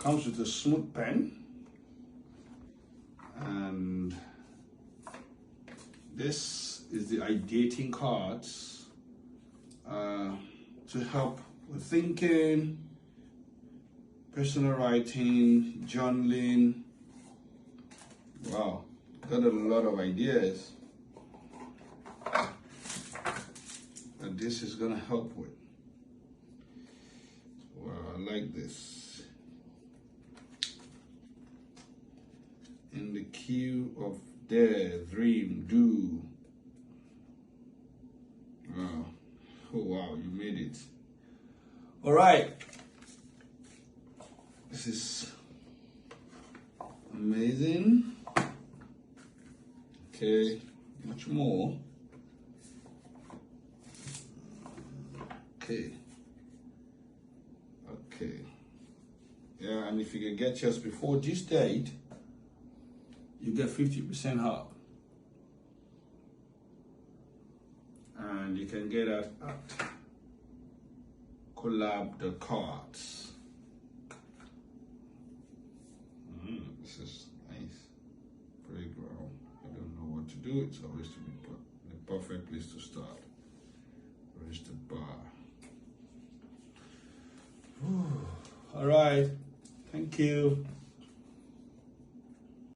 Comes with a smooth pen, and this is the IdeatingCards to help with thinking, personal writing, journaling. Wow, got a lot of ideas that this is gonna help with. Wow, I like this. In the queue of dare, dream, do. Wow. Oh wow, you made it. All right. This is amazing. Okay, much more. Okay. Okay. Yeah, and if you can get yours before this date, you get 50% off. And you can get it at collab.cards. This is nice. Playground. I don't know what to do. It's always to be the perfect place to start. Where's the bar? All right. Thank you.